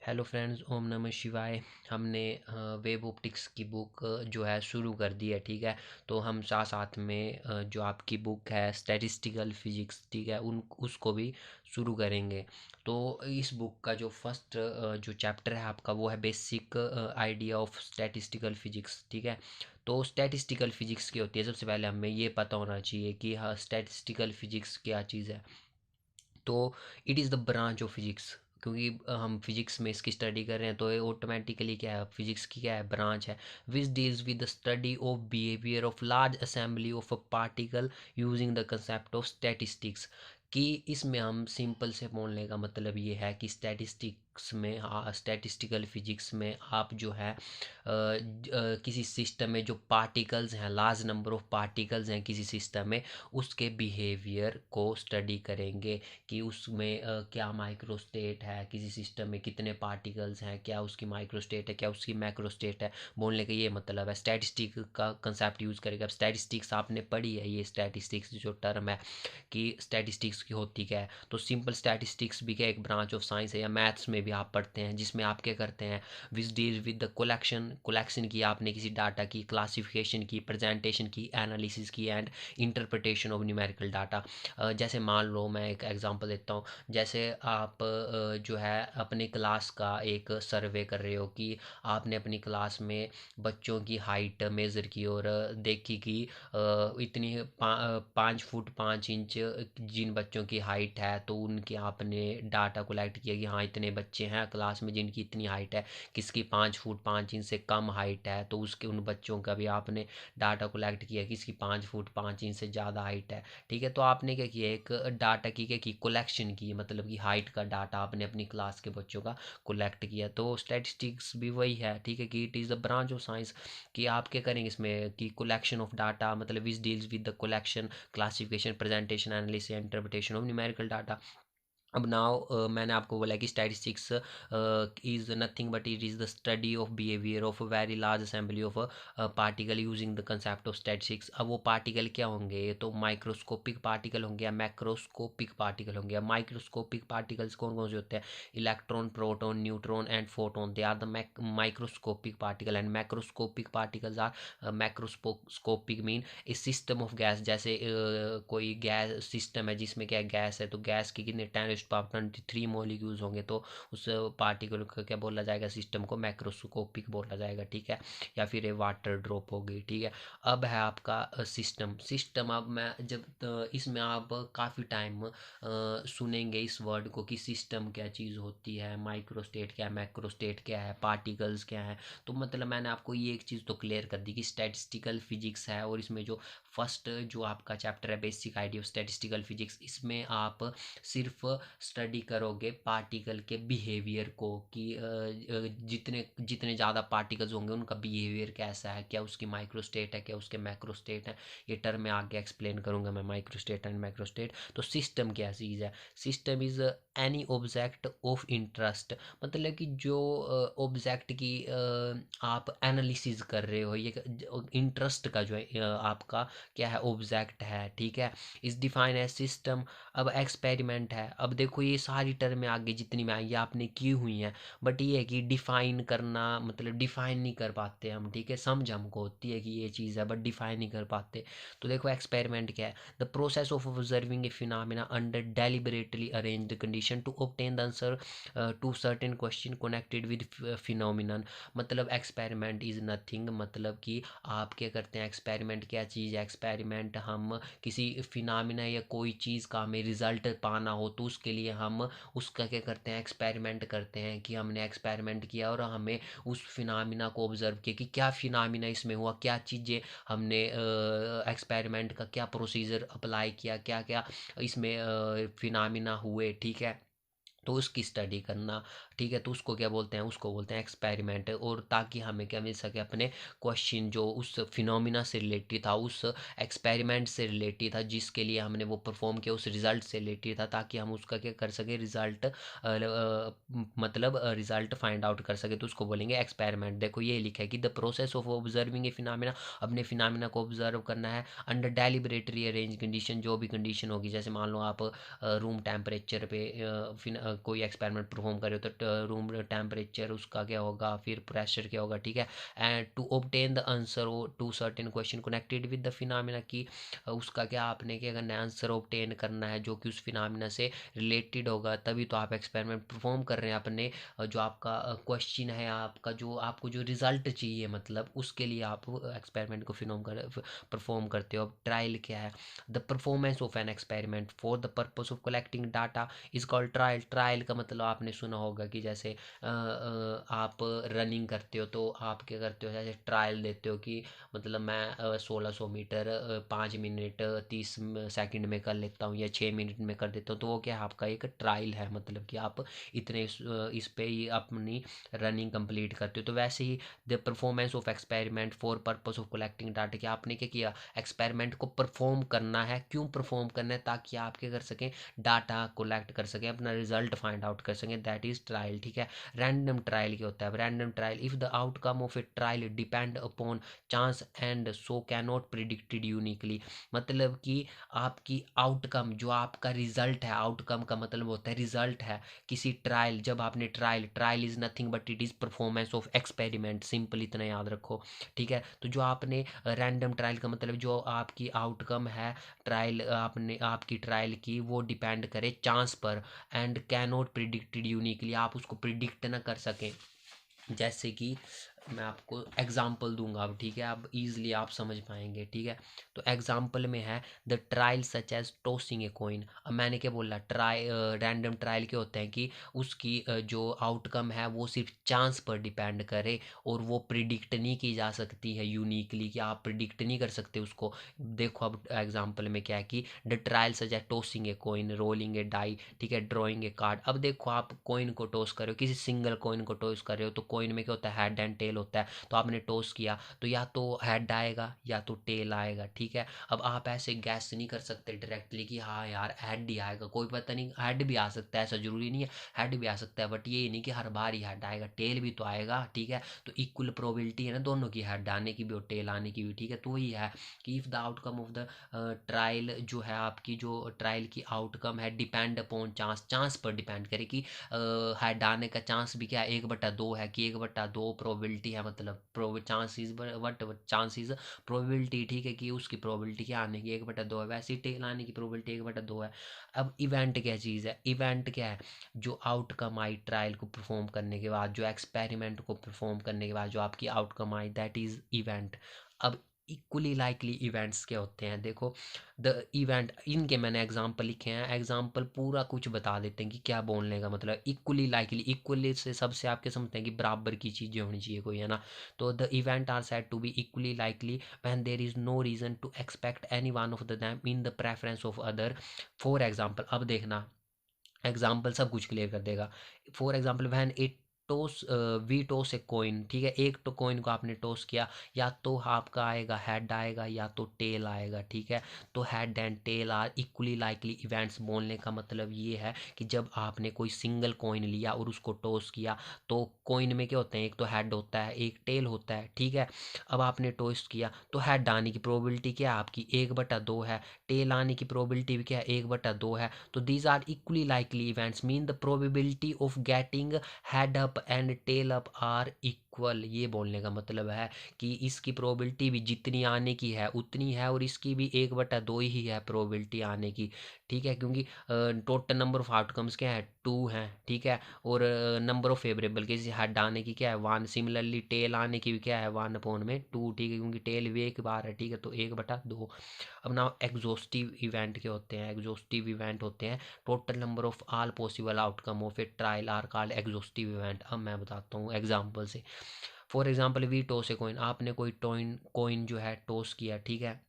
Hello friends, ओम नमः शिवाय। हमने वेब ऑप्टिक्स की बुक जो है शुरू कर दी है। ठीक है, तो हम साथ साथ में जो आपकी बुक है स्टैटिस्टिकल फिजिक्स, ठीक है, उन उसको भी शुरू करेंगे। तो इस बुक का जो फर्स्ट जो चैप्टर है आपका वो है basic idea of statistical physics. ठीक है, तो स्टैटिस्टिकल फिजिक्स क्या होती है, सबसे पहले हमें ये पता होना चाहिए कि हाँ स्टैटिस्टिकल फिजिक्स क्या चीज़ है। तो it is the branch of physics, क्योंकि हम फिजिक्स में इसकी स्टडी कर रहे हैं तो ये ऑटोमेटिकली क्या है, फिजिक्स की क्या है, ब्रांच है। Which deals with the study of behaviour of large assembly of a particle using the concept of statistics. कि इसमें हम सिंपल से बोलने का मतलब ये है कि स्टैटिस्टिक्स में, स्टैटिस्टिकल फिजिक्स में आप जो है किसी सिस्टम में जो पार्टिकल्स हैं, लार्ज नंबर ऑफ पार्टिकल्स हैं किसी सिस्टम में, उसके बिहेवियर को स्टडी करेंगे कि उसमें क्या माइक्रोस्टेट है, किसी सिस्टम में कितने पार्टिकल्स हैं, क्या उसकी माइक्रोस्टेट है, क्या उसकी मैक्रोस्टेट है। बोलने का ये मतलब है, स्टैटिस्टिक का कंसेप्ट यूज़ करेगा। अब स्टैटिस्टिक्स आपने पढ़ी है, ये स्टैटिस्टिक्स जो टर्म है कि स्टैटिस्टिक्स की होती क्या है, तो सिंपल स्टैटिस्टिक्स भी क्या एक ब्रांच ऑफ साइंस है, या मैथ्स में भी आप पढ़ते हैं, जिसमें आप क्या करते हैं, which deal with the collection की, आपने किसी डाटा की क्लासिफिकेशन की, प्रेजेंटेशन की, एनालिसिस की and interpretation of numerical data. जैसे मान लो मैं एक एग्जांपल देता हूँ। जैसे आप जो है अपनी क्लास का एक सर्वे कर रहे हो कि आपने अपनी क्लास में बच्चों की हाइट मेज़र की और देखी कि इतनी 5 फुट 5 इंच जिन बच्चों की हाइट है, तो उनके आपने डाटा कलेक्ट किया कि हाँ इतने बच्चे हैं क्लास में जिनकी इतनी हाइट है, किसकी 5 फुट 5 इंच से कम हाइट है, तो उसके उन बच्चों का भी आपने डाटा कलेक्ट किया किसकी 5 फुट 5 इंच से ज़्यादा हाइट है। ठीक है, तो आपने क्या किया, एक डाटा की क्या की कलेक्शन की, मतलब कि हाइट का डाटा आपने अपनी क्लास के बच्चों का कलेक्ट किया। तो स्टैटिस्टिक्स भी वही है। ठीक है, कि it is the branch of science कि आप क्या करेंगे इसमें कि कलेक्शन ऑफ डाटा, मतलब which deals with the collection, classification, presentation, analysis, interpretation of numerical data. अब नाउ मैंने आपको बोला कि statistics is nothing but it is the study of behaviour of a very large assembly of particle using the concept of statistics. अब वो particle क्या होंगे, तो माइक्रोस्कोपिक पार्टिकल होंगे या मैक्रोस्कोपिक पार्टिकल होंगे। माइक्रोस्कोपिक पार्टिकल्स कौन कौन से होते हैं, electron, proton, neutron and photon, they are the microscopic particle. And macroscopic particles are macroscopic mean a system of gas. जैसे कोई गैस सिस्टम है जिसमें क्या गैस है, तो गैस की कितने 10⁻23 मॉलिक्यूल्स होंगे, तो उस पार्टिकल को क्या बोला जाएगा, सिस्टम को मैक्रोस्कोपिक बोला जाएगा। ठीक है, या फिर ये वाटर ड्रॉप हो गई। ठीक है, अब है आपका सिस्टम। अब मैं जब इसमें आप काफ़ी टाइम सुनेंगे इस वर्ड को कि सिस्टम क्या चीज़ होती है, माइक्रोस्टेट क्या है, मैक्रोस्टेट क्या है, पार्टिकल्स क्या है। तो मतलब मैंने आपको ये एक चीज़ तो क्लियर कर दी कि स्टैटिस्टिकल फिजिक्स है, और इसमें जो फर्स्ट जो आपका चैप्टर है basic idea of statistical physics, इसमें आप सिर्फ स्टडी करोगे पार्टिकल के बिहेवियर को कि जितने जितने ज़्यादा पार्टिकल्स होंगे उनका बिहेवियर कैसा है, क्या उसकी माइक्रोस्टेट है, क्या उसके मैक्रोस्टेट है। ये टर्म मैं आगे एक्सप्लेन करूंगा मैं, माइक्रोस्टेट एंड मैक्रोस्टेट। तो सिस्टम क्या चीज़ है, system is any object of interest, मतलब कि जो ऑब्जेक्ट की आप एनालिसिस कर रहे हो, ये इंटरेस्ट का जो है आपका क्या है, ऑब्जेक्ट है। ठीक है, इस डिफाइन एज सिस्टम। अब एक्सपेरिमेंट है। अब देखो ये सारी टर्में आगे जितनी में आई ये आपने की हुई हैं, बट ये है कि डिफाइन करना, मतलब डिफाइन नहीं कर पाते हम। ठीक है, समझ हमको होती है कि ये चीज़ है, बट डिफाइन नहीं कर पाते। तो देखो एक्सपेरिमेंट क्या है, the process of observing a phenomena under deliberately arranged condition to obtain the answer to certain question connected with phenomenon. मतलब एक्सपेरिमेंट इज़ नथिंग, मतलब कि आप क्या करते हैं, एक्सपेरिमेंट क्या चीज़ है, एक्सपेरिमेंट हम किसी फिनोमिना या कोई चीज़ का हमें रिजल्ट पाना हो, तो उसके लिए हम उसका क्या करते हैं, एक्सपेरिमेंट करते हैं। कि हमने एक्सपेरिमेंट किया और हमें उस फिनोमिना को ऑब्जर्व किया कि क्या फिनोमिना इसमें हुआ, क्या चीज़ें हमने एक्सपेरिमेंट का क्या प्रोसीजर अप्लाई किया, क्या क्या इसमें फिनोमिना हुए। ठीक है, तो उसकी स्टडी करना। ठीक है, तो उसको क्या बोलते हैं, उसको बोलते हैं एक्सपेरिमेंट। और ताकि हमें क्या मिल सके, अपने क्वेश्चन जो उस फिनोमिना से रिलेटेड था, उस एक्सपेरिमेंट से रिलेटेड था, जिसके लिए हमने वो परफॉर्म किया, उस रिजल्ट से रिलेटेड था, ताकि हम उसका क्या कर सके, रिजल्ट मतलब रिजल्ट फाइंड आउट कर सके, तो उसको बोलेंगे एक्सपेरिमेंट। देखो ये लिखा है कि the process of observing a phenomena, अपने फिनोमिना को ऑब्जर्व करना है अंडर डेलिबरेटली अरेंज कंडीशन, जो भी कंडीशन होगी। जैसे मान लो आप रूम टेम्परेचर पे कोई एक्सपेरिमेंट परफॉर्म करे हो तो रूम टेम्परेचर उसका क्या होगा, फिर प्रेशर क्या होगा, ठीक है। And to obtain the answer to certain question connected with the phenomena की उसका क्या आपने क्या करना है, आंसर ऑब्टेन करना है जो कि उस फिनोमेना से रिलेटेड होगा, तभी तो आप एक्सपेरिमेंट परफॉर्म कर रहे हैं अपने जो आपका क्वेश्चन है, आपका जो आपको जो रिजल्ट चाहिए, मतलब उसके लिए आप एक्सपेरिमेंट को परफॉर्म करते हो। अब ट्रायल क्या है, the performance of an experiment for the purpose of collecting data is called trial. Trial का मतलब आपने सुना होगा कि जैसे आप रनिंग करते हो तो आप क्या करते हो, जैसे ट्रायल देते हो कि मतलब मैं 1600 मीटर 5 मिनट 30 सेकंड में कर लेता हूँ या 6 मिनट में कर देता हूँ, तो वो क्या है, आपका एक ट्रायल है, मतलब कि आप इतने इस पे ही अपनी रनिंग कंप्लीट करते हो। तो वैसे ही the performance of experiment for purpose of collecting data, कि आपने क्या किया, एक्सपेरिमेंट को परफॉर्म करना है, क्यों परफॉर्म करना है, ताकि आप क्या कर सकें, डाटा कलेक्ट कर सकें, अपना रिजल्ट फाइंड आउट कर सकें, दैट इज ट्रायल, ठीक है। रैंडम ट्रायल क्या होता है, random trial if the outcome of a trial depend upon chance and so can not predicted uniquely, मतलब कि आपकी आउटकम जो आपका रिजल्ट है, आउटकम का मतलब होता है रिजल्ट है किसी ट्रायल, जब आपने trial is nothing but it is performance of experiment, simple इतना याद रखो, ठीक है। तो जो आपने रैंडम ट्रायल का मतलब जो आपकी आउटकम है ट्रायल, आपने आपकी ट्रायल की वो डिपेंड करे चांस पर, and can not predicted uniquely, आप उसको प्रिडिक्ट ना कर सकें। जैसे कि मैं आपको एग्जांपल दूंगा अब, ठीक है, अब इजीली आप समझ पाएंगे, ठीक है। तो एग्जांपल में है the trial such as tossing a coin. अब मैंने क्या बोला, रैंडम ट्रायल के होते हैं कि उसकी जो आउटकम है वो सिर्फ चांस पर डिपेंड करे और वो प्रिडिक्ट नहीं की जा सकती है यूनिकली, कि आप प्रिडिक्ट नहीं कर सकते उसको। देखो अब एग्जांपल में क्या है कि the trial such as tossing a coin, rolling a die, ठीक है, ड्रॉइंग ए कार्ड। अब देखो आप कॉइन को टॉस कर रहे हो, किसी सिंगल कॉइन को टॉस कर रहे हो, तो कॉइन में क्या होता है, हेड एंड टेल होता है, तो आपने टॉस किया तो या तो हेड आएगा या तो टेल आएगा, ठीक है। अब आप ऐसे गैस नहीं कर सकते डायरेक्टली कि हाँ यार हेड ही आएगा, कोई पता नहीं, हेड भी आ सकता है, ऐसा जरूरी नहीं है, हेड भी आ सकता है, बट ये नहीं कि हर बार ही हेड आएगा, टेल भी तो आएगा, ठीक है। तो इक्वल प्रोबेबिलिटी है ना दोनों की, हेड आने की भी और टेल आने की भी, ठीक है। तो वही है कि if the outcome of the trial जो है, आपकी जो ट्रायल की आउटकम है डिपेंड अपॉन चांस, चांस पर डिपेंड करे कि हेड आने का चांस भी क्या है, 1/2 है, कि 1/2 प्रोबेबिलिटी है, मतलब चांसेस वट चांसेस प्रोबेबिलिटी, ठीक है, कि उसकी प्रोबेबिलिटी क्या आने की 1/2 है, वैसे ही टेल आने की प्रोबेबिलिटी 1/2 है। अब इवेंट क्या चीज़ है, इवेंट क्या है, जो आउटकम आई ट्रायल को परफॉर्म करने के बाद, जो एक्सपेरिमेंट को परफॉर्म करने के बाद जो आपकी outcome I, that is event. अब इक्वली लाइकली इवेंट्स क्या होते हैं, देखो द इवेंट, इनके मैंने एग्जाम्पल लिखे हैं, एग्जाम्पल पूरा कुछ बता देते हैं कि क्या बोलने का मतलब। इक्वली लाइकली, इक्वली से सबसे आपके समझते हैं कि बराबर की चीज़ें होनी चाहिए कोई, है ना। तो the event are said to be equally likely when there is no reason to expect any one of the them in the preference of other. For example, अब देखना एग्जाम्पल सब कुछ क्लियर कर देगा। For example when it toss, we toss a coin, ठीक है, एक तो कॉइन को आपने टॉस किया, या तो आपका आएगा हेड आएगा या तो टेल आएगा, ठीक है। तो head and tail are equally likely events, बोलने का मतलब ये है कि जब आपने कोई सिंगल कॉइन लिया और उसको टॉस किया, तो कॉइन में क्या होते हैं, एक तो हेड होता है एक टेल होता है, ठीक है। अब आपने टॉस किया तो हेड आने की प्रोबेबिलिटी क्या है आपकी 1/2 है, टेल आने की प्रोबेबिलिटी भी क्या है 1/2 है। तो these are equally likely events mean the probability of getting head up and tail up are equal. ये बोलने का मतलब है कि इसकी प्रोबेबिलिटी भी जितनी आने की है उतनी है, और इसकी भी 1/2 ही है प्रोबेबिलिटी आने की, ठीक है, क्योंकि टोटल नंबर ऑफ आउटकम्स क्या है 2 हैं, ठीक है, और number of favourable cases head आने की क्या है 1, सिमिलरली टेल आने की भी क्या है 1/2, ठीक है, क्योंकि टेल भी एक बार है, ठीक है, तो 1/2। अब ना एग्जॉस्टिव इवेंट के होते हैं, एग्जॉस्टिव इवेंट होते हैं total number of all possible outcome of a trial are called exhaustive event. अब मैं बताता हूँ एग्जांपल से। For example we toss a coin, आपने कोई कॉइन जो है टॉस किया, ठीक है,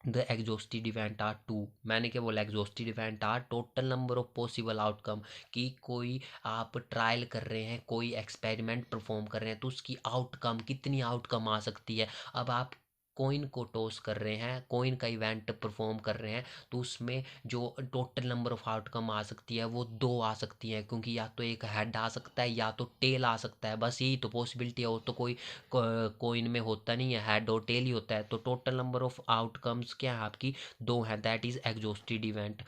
द एग्जॉस्टिव इवेंट आर 2। मैंने क्या बोला, exhaustive event are total number of possible outcome, कि कोई आप ट्रायल कर रहे हैं, कोई एक्सपेरिमेंट परफॉर्म कर रहे हैं, तो उसकी आउटकम कितनी आउटकम आ सकती है। अब आप कॉइन को टॉस कर रहे हैं, कॉइन का इवेंट परफॉर्म कर रहे हैं, तो उसमें जो टोटल नंबर ऑफ आउटकम आ सकती है वो 2 आ सकती हैं, क्योंकि या तो एक हेड आ सकता है या तो टेल आ सकता है, बस यही तो पॉसिबिलिटी है, वो तो कोई कोइन में होता नहीं है, हेड और टेल ही होता है। तो टोटल नंबर ऑफ आउटकम्स क्या है आपकी 2 है, दैट इज एग्जॉस्टिव इवेंट।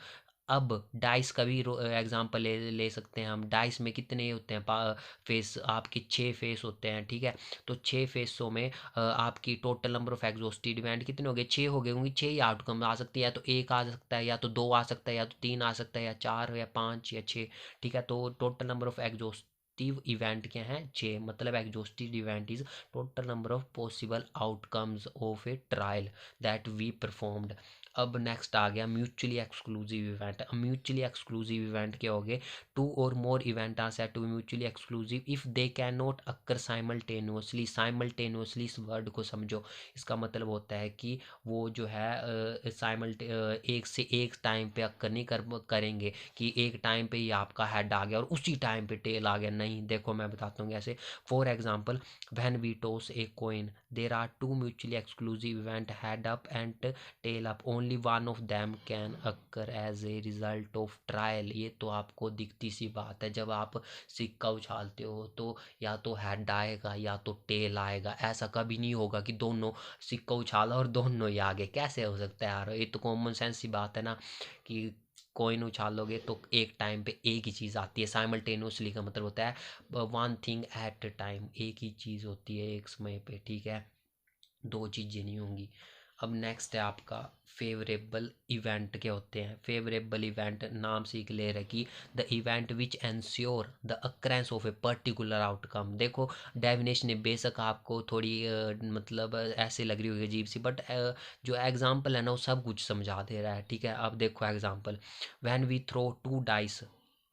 अब डाइस का भी एग्जांपल ले सकते हैं हम। डाइस में कितने होते हैं फेस, आपके 6 फेस होते हैं, ठीक है। तो 6 फेसों में आपकी total number of exhausted event कितने हो गए, 6 हो गए होंगे। 6 ही आउटकम आ सकती है, या तो 1 आ सकता है, या तो 2 आ सकता है, या तो 3 आ सकता है, या 4 या 5 या 6, ठीक है। तो total number of exhaustive event क्या है, 6। मतलब exhaustive event is total number of possible outcomes of a trial that we performed. अब नेक्स्ट आ गया mutually exclusive event. Mutually exclusive event क्या हो गए, 2 और more event are said to be mutually exclusive if they can not occur simultaneously. Simultaneously इस word को समझो, इसका मतलब होता है कि वो जो है एक से एक टाइम पे अक्कर नहीं करेंगे कि एक टाइम पे ही आपका हेड आ गया और उसी टाइम पे टेल आ गया, नहीं। देखो मैं बताता हूँ कैसे। For example when we toss a coin there are 2 mutually exclusive event, head up and tail up, only one of them can occur as a result of trial. ये तो आपको दिखती सी बात है, जब आप सिक्का उछालते हो तो या तो हेड आएगा या तो टेल आएगा। ऐसा कभी नहीं होगा कि दोनों सिक्का उछाला और दोनों ही आगे, कैसे हो सकता है यार। ये तो कॉमन सेंस की बात है ना, कि कॉइन उछालोगे तो एक टाइम पे एक ही चीज़ आती है। साइमल्टेनियसली का मतलब होता है one thing at a time, एक ही चीज़ होती है एक समय पे, ठीक है। 2 चीज़ें नहीं होंगी। अब नेक्स्ट है आपका फेवरेबल इवेंट। क्या होते हैं फेवरेबल इवेंट, नाम से ही क्लियर है कि the event which ensure the occurrence of a particular outcome. देखो डेफिनेशन बेशक आपको थोड़ी मतलब ऐसे लग रही होगी अजीब सी, बट जो एग्जांपल है ना वो सब कुछ समझा दे रहा है, ठीक है। अब देखो example, when we throw 2 dice,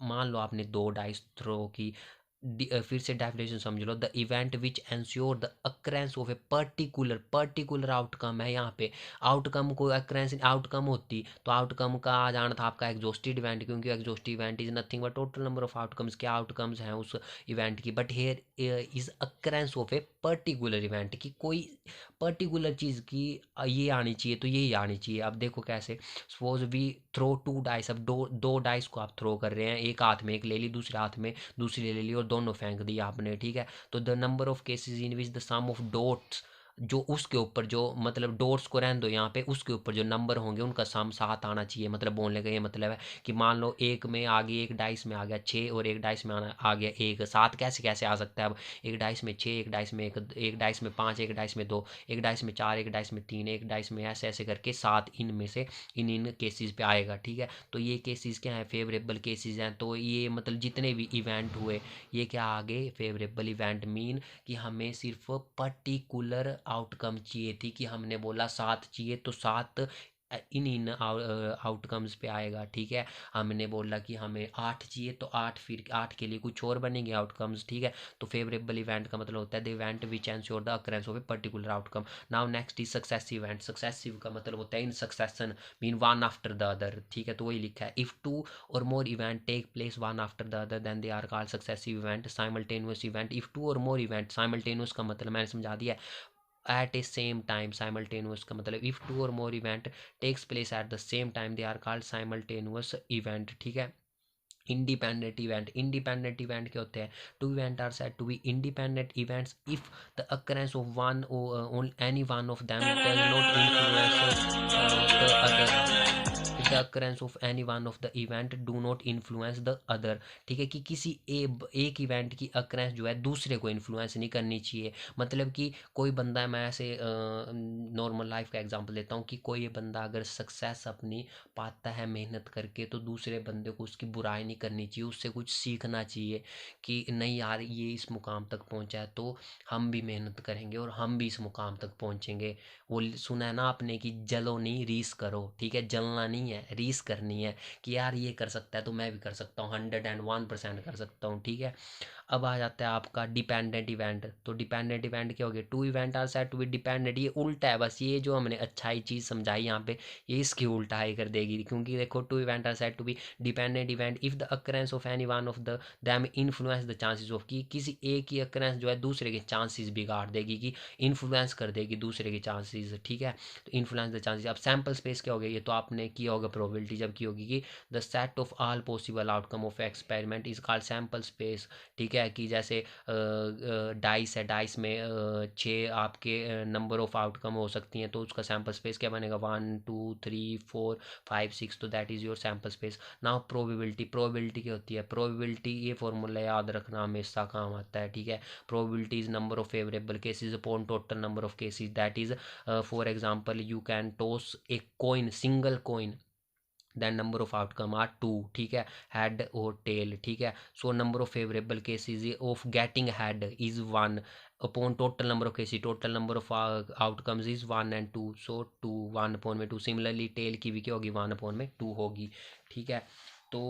मान लो आपने 2 डाइस थ्रो की, फिर से डेफिनेशन समझ लो, the event which ensure the occurrence of a particular outcome है। यहाँ पे आउटकम को अक्रेंस आउटकम होती तो आउटकम का आ जाना था आपका एग्जॉस्टिव इवेंट, क्योंकि exhaustive event is nothing but total number of outcomes. क्या आउटकम्स हैं उस इवेंट की, but here is occurrences of a particular event, की कोई पर्टिकुलर चीज़ की ये आनी चाहिए तो यही आनी चाहिए। अब देखो कैसे, सपोज वी थ्रो 2 डाइस, अब दो डाइस को आप थ्रो कर रहे हैं, एक हाथ में एक ले ली, दूसरे हाथ में दूसरी ले ली और दोनों फेंक दी आपने, ठीक है। तो the number of cases in which the sum of dots, जो उसके ऊपर जो मतलब डॉट्स को रहने दो यहाँ पे, उसके ऊपर जो नंबर होंगे उनका सम 7 आना चाहिए। मतलब बोलने का ये मतलब है कि मान लो एक में आ गई, एक डाइस में आ गया 6 और एक डाइस में आ गया 1, 7 कैसे कैसे आ सकता है। अब एक डाइस में 6, एक डाइस में 1, एक डाइस में 5, एक डाइस में 2, एक डाइस में 4, एक डाइस में 3, एक डाइस में ऐसे ऐसे करके 7 इनमें से इन केसेस पे आएगा, ठीक है। तो ये केसेस क्या है, फेवरेबल केसेस हैं। तो ये मतलब जितने भी इवेंट हुए ये क्या आगे फेवरेबल इवेंट मीन कि हमें सिर्फ पर्टिकुलर आउटकम चाहिए थी, कि हमने बोला 7 चाहिए तो 7 इन आउटकम्स पे आएगा, ठीक है। हमने बोला कि हमें 8 चाहिए तो 8, फिर 8 के लिए कुछ और बनेंगे आउटकम्स, ठीक है। तो फेवरेबल इवेंट का मतलब होता है the event which ensure the occurrence of a particular outcome. Now next is successive event. Successive का मतलब होता है in succession, mean one after the other, ठीक है। तो वही लिखा है, इफ 2 और more event take place one after the other then they are called successive event. Simultaneous event, if 2 और मोर इवेंट, साइमल्टेनियस का मतलब मैंने समझा दिया at a same time, simultaneous का मतलब if 2 or more event takes place at the same time they are called simultaneous event, ठीक है। इंडिपेंडेंट इवेंट, इंडिपेंडेंट इवेंट क्या होते हैं, 2 event are said to be independent events if the occurrence of one any one of them does not influence the other. if the occurrence of any one of the event do not influence the other, ठीक है। कि किसी एक event की occurrences जो है दूसरे को इन्फ्लुएंस नहीं करनी चाहिए। मतलब कि कोई बंदा, मैं ऐसे नॉर्मल लाइफ का एग्जांपल देता हूँ, कि कोई बंदा अगर सक्सेस अपनी पाता है मेहनत करके तो दूसरे बंदे को उसकी बुराई नहीं करनी चाहिए, उससे कुछ सीखना चाहिए कि नहीं यार ये इस मुकाम तक पहुँचा है तो हम भी मेहनत करेंगे और हम भी इस मुकाम तक पहुँचेंगे। वो सुना है ना आपने कि जलो नहीं रीस करो, ठीक है। जलना नहीं है, रीस करनी है कि यार ये कर सकता है तो मैं भी कर सकता हूँ, 101% कर सकता हूँ, ठीक है। अब आ जाता है आपका डिपेंडेंट इवेंट। तो डिपेंडेंट इवेंट क्या हो गया, 2 event are said to be dependent. ये उल्टा है, बस ये जो हमने अच्छाई चीज़ समझाई यहाँ पे ये इसकी उल्टा ही कर देगी, क्योंकि देखो 2 event are said to be dependent event if the occurrence of any one of the them influence the chances of, कि किसी एक की अकरेंस जो है दूसरे के चांसेस बिगाड़ देगी, कि इन्फ्लुएंस कर देगी दूसरे के चांसेस, ठीक है। तो इन्फ्लुएंस द चांसेस। अब सैम्पल स्पेस क्या हो गया, ये तो आपने किया होगा प्रोबेबिलिटी जब की होगी, कि the set of all possible outcome of experiment is called sample space, ठीक है। है कि जैसे डाइस है, डाइस में 6 आपके नंबर ऑफ आउटकम हो सकती हैं, तो उसका सैम्पल स्पेस क्या बनेगा 1 2 3 4 5 6, तो that is your sample space. Now probability, probability क्या होती है, प्रोबेबिलिटी ये फॉर्मूला याद रखना हमेशा काम आता है, ठीक है। Probability is number of favourable cases upon total number of cases, that is for example you can toss a coin, single coin, then number of outcome are 2, ठीक है, head और tail, ठीक है। so number of favorable cases of getting head is 1 upon total number of cases, total number of outcomes is 1 and 2, so 2 1 upon में 2, similarly tail की भी क्या होगी 1 upon में 2 होगी, ठीक है। तो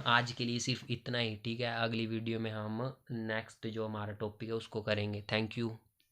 आज के लिए सिर्फ इतना ही, ठीक है। अगली वीडियो में हम नेक्स्ट जो हमारा टॉपिक है उसको करेंगे। Thank you.